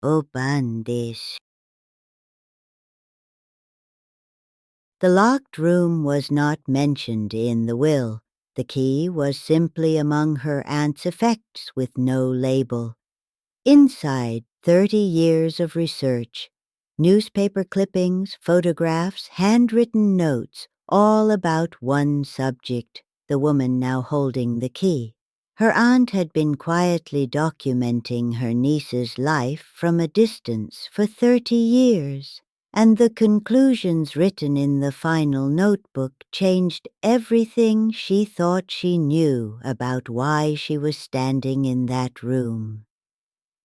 obandesu. The locked room was not mentioned in the will. The key was simply among her aunt's effects with no label. Inside, 30 years of research, newspaper clippings, photographs, handwritten notes, all about one subject, the woman now holding the key. Her aunt had been quietly documenting her niece's life from a distance for 30 years, and the conclusions written in the final notebook changed everything she thought she knew about why she was standing in that room.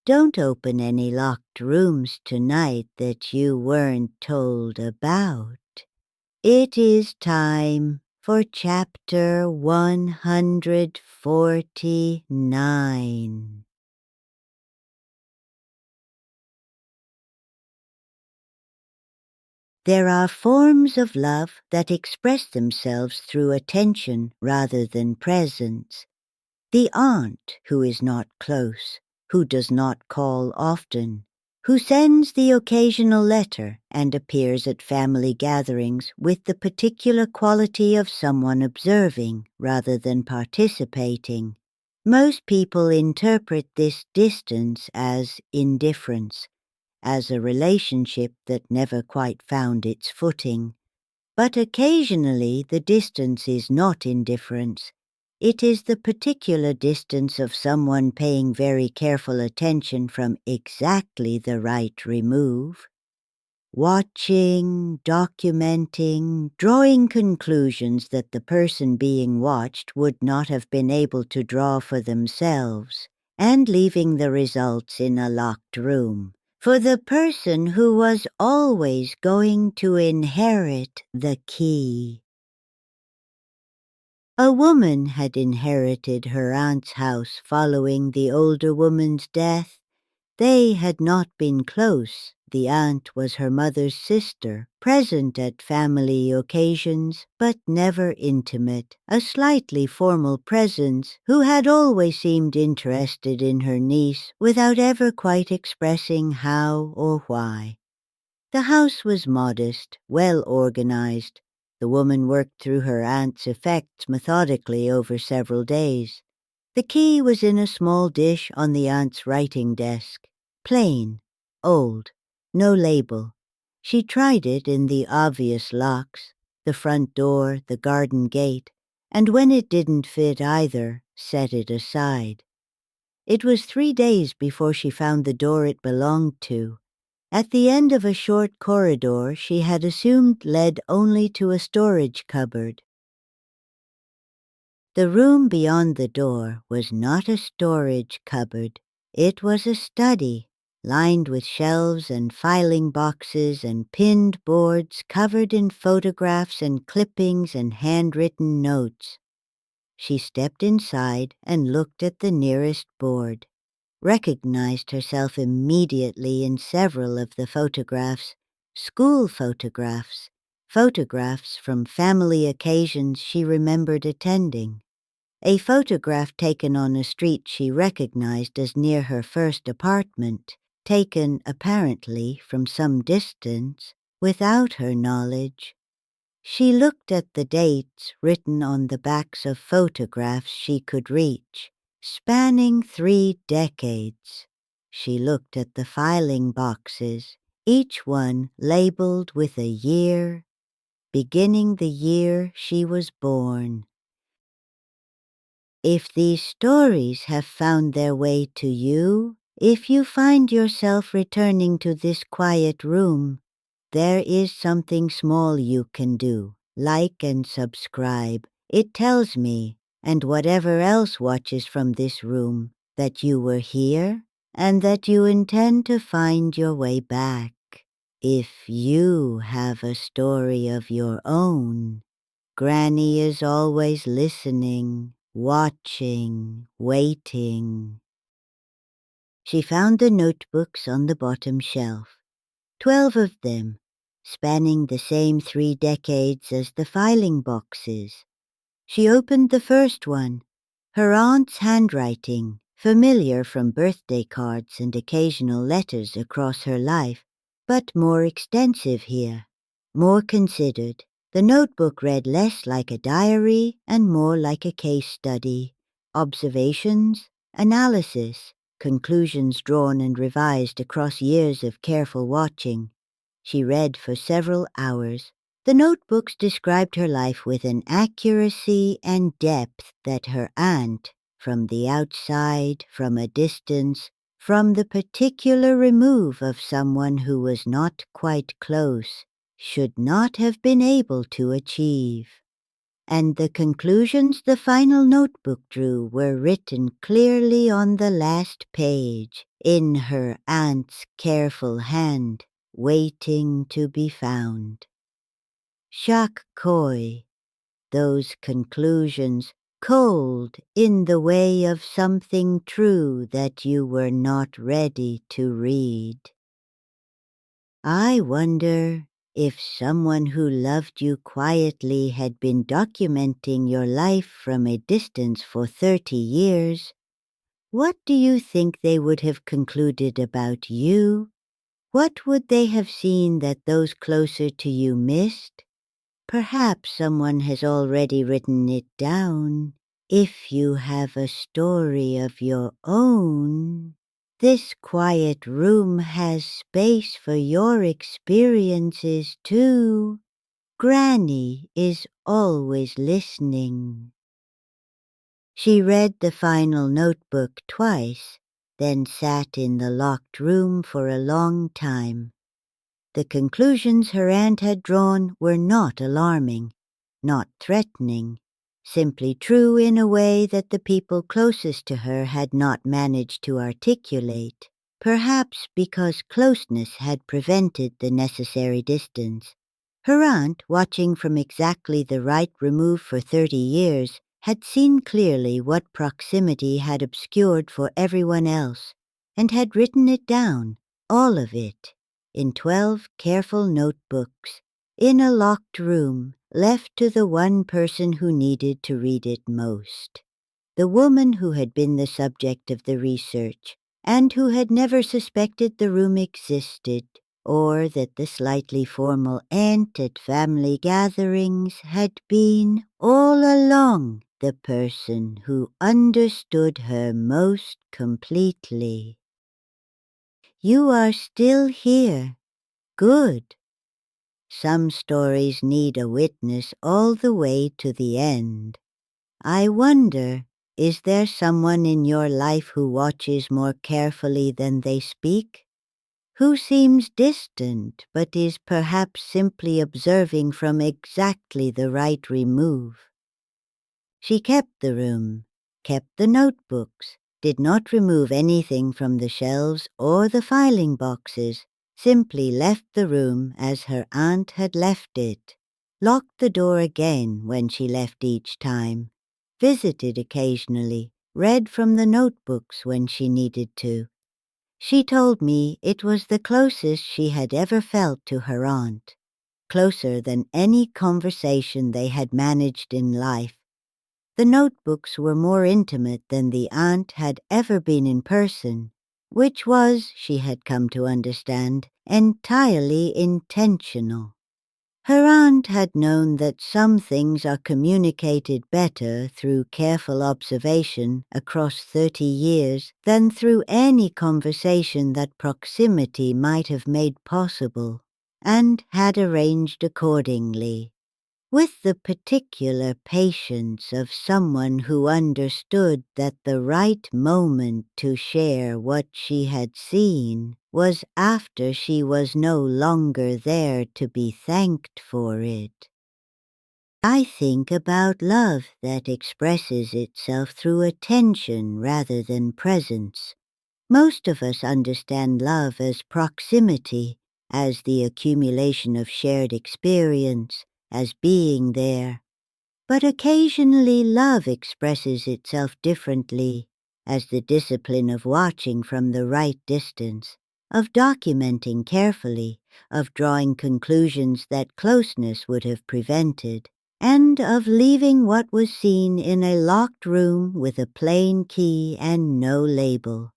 Don't open any locked rooms tonight that you weren't told about. It is time for chapter 149. There are forms of love that express themselves through attention rather than presence. The aunt who is not close, who does not call often, who sends the occasional letter and appears at family gatherings with the particular quality of someone observing rather than participating. Most people interpret this distance as indifference, as a relationship that never quite found its footing. But occasionally the distance is not indifference. It is the particular distance of someone paying very careful attention from exactly the right remove. Watching, documenting, drawing conclusions that the person being watched would not have been able to draw for themselves, and leaving the results in a locked room for the person who was always going to inherit the key. A woman had inherited her aunt's house following the older woman's death. They had not been close. The aunt was her mother's sister, present at family occasions, but never intimate, a slightly formal presence who had always seemed interested in her niece without ever quite expressing how or why. The house was modest, well organized. The woman worked through her aunt's effects methodically over several days. The key was in a small dish on the aunt's writing desk. Plain, old, no label. She tried it in the obvious locks, the front door, the garden gate, and when it didn't fit either, set it aside. It was 3 days before she found the door it belonged to. At the end of a short corridor she had assumed led only to a storage cupboard. The room beyond the door was not a storage cupboard. It was a study, lined with shelves and filing boxes and pinned boards covered in photographs and clippings and handwritten notes. She stepped inside and looked at the nearest board, recognized herself immediately in several of the photographs, school photographs, photographs from family occasions she remembered attending. A photograph taken on a street she recognized as near her first apartment, taken apparently from some distance, without her knowledge. She looked at the dates written on the backs of photographs she could reach, spanning 3 decades. She looked at the filing boxes, each one labeled with a year, beginning the year she was born. If these stories have found their way to you, if you find yourself returning to this quiet room, there is something small you can do. Like and subscribe. It tells me, and whatever else watches from this room, that you were here and that you intend to find your way back. If you have a story of your own, Granny is always listening, watching, waiting. She found the notebooks on the bottom shelf, 12 of them, spanning the same 3 decades as the filing boxes. She opened the first one, her aunt's handwriting, familiar from birthday cards and occasional letters across her life, but more extensive here, more considered. The notebook read less like a diary and more like a case study, observations, analysis, conclusions drawn and revised across years of careful watching. She read for several hours. The notebooks described her life with an accuracy and depth that her aunt, from the outside, from a distance, from the particular remove of someone who was not quite close, should not have been able to achieve. And the conclusions the final notebook drew were written clearly on the last page, in her aunt's careful hand, waiting to be found. Shakkoi, those conclusions, cold in the way of something true that you were not ready to read. I wonder if someone who loved you quietly had been documenting your life from a distance for 30 years, what do you think they would have concluded about you? What would they have seen that those closer to you missed? Perhaps someone has already written it down. If you have a story of your own, this quiet room has space for your experiences too. Granny is always listening. She read the final notebook twice, then sat in the locked room for a long time. The conclusions her aunt had drawn were not alarming, not threatening, simply true in a way that the people closest to her had not managed to articulate, perhaps because closeness had prevented the necessary distance. Her aunt, watching from exactly the right remove for 30 years, had seen clearly what proximity had obscured for everyone else, and had written it down, all of it, in 12 careful notebooks, in a locked room, left to the one person who needed to read it most. The woman who had been the subject of the research, and who had never suspected the room existed, or that the slightly formal aunt at family gatherings had been, all along, the person who understood her most completely. You are still here. Good. Some stories need a witness all the way to the end. I wonder, is there someone in your life who watches more carefully than they speak? Who seems distant but is perhaps simply observing from exactly the right remove? She kept the room, kept the notebooks, did not remove anything from the shelves or the filing boxes, simply left the room as her aunt had left it, locked the door again when she left each time, visited occasionally, read from the notebooks when she needed to. She told me it was the closest she had ever felt to her aunt, closer than any conversation they had managed in life. The notebooks were more intimate than the aunt had ever been in person, which was, she had come to understand, entirely intentional. Her aunt had known that some things are communicated better through careful observation across 30 years than through any conversation that proximity might have made possible, and had arranged accordingly, with the particular patience of someone who understood that the right moment to share what she had seen was after she was no longer there to be thanked for it. I think about love that expresses itself through attention rather than presence. Most of us understand love as proximity, as the accumulation of shared experience, as being there. But occasionally love expresses itself differently, as the discipline of watching from the right distance, of documenting carefully, of drawing conclusions that closeness would have prevented, and of leaving what was seen in a locked room with a plain key and no label,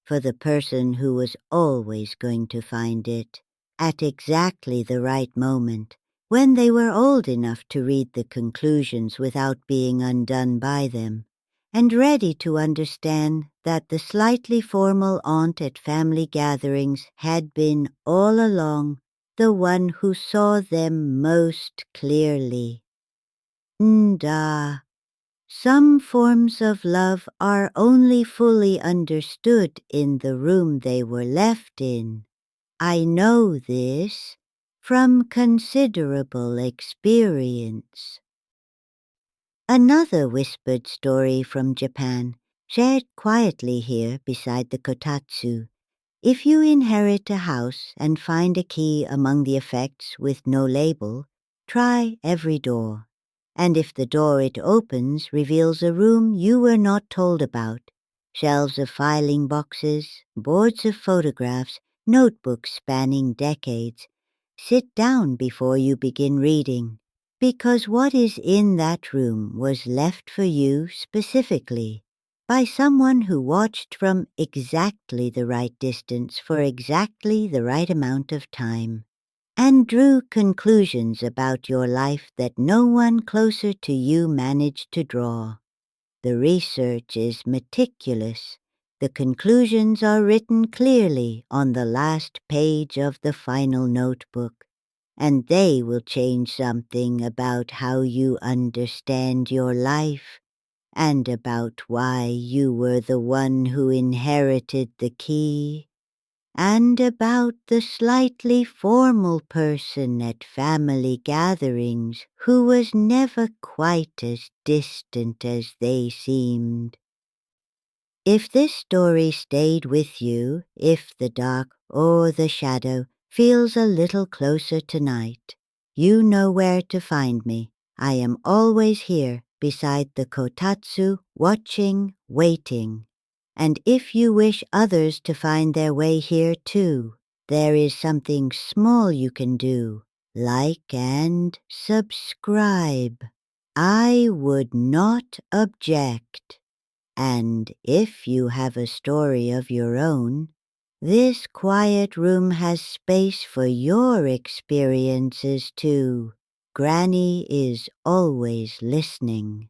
for the person who was always going to find it at exactly the right moment, when they were old enough to read the conclusions without being undone by them, and ready to understand that the slightly formal aunt at family gatherings had been all along the one who saw them most clearly. Some forms of love are only fully understood in the room they were left in. I know this from considerable experience. Another whispered story from Japan, shared quietly here beside the kotatsu. If you inherit a house and find a key among the effects with no label, try every door. And if the door it opens reveals a room you were not told about, shelves of filing boxes, boards of photographs, notebooks spanning decades, sit down before you begin reading, because what is in that room was left for you specifically by someone who watched from exactly the right distance for exactly the right amount of time, and drew conclusions about your life that no one closer to you managed to draw. The research is meticulous. The conclusions are written clearly on the last page of the final notebook, and they will change something about how you understand your life and about why you were the one who inherited the key, and about the slightly formal person at family gatherings who was never quite as distant as they seemed. If this story stayed with you, if the dark or the shadow feels a little closer tonight, you know where to find me. I am always here beside the kotatsu, watching, waiting. And if you wish others to find their way here too, there is something small you can do. Like and subscribe. I would not object. And if you have a story of your own, this quiet room has space for your experiences too. Granny is always listening.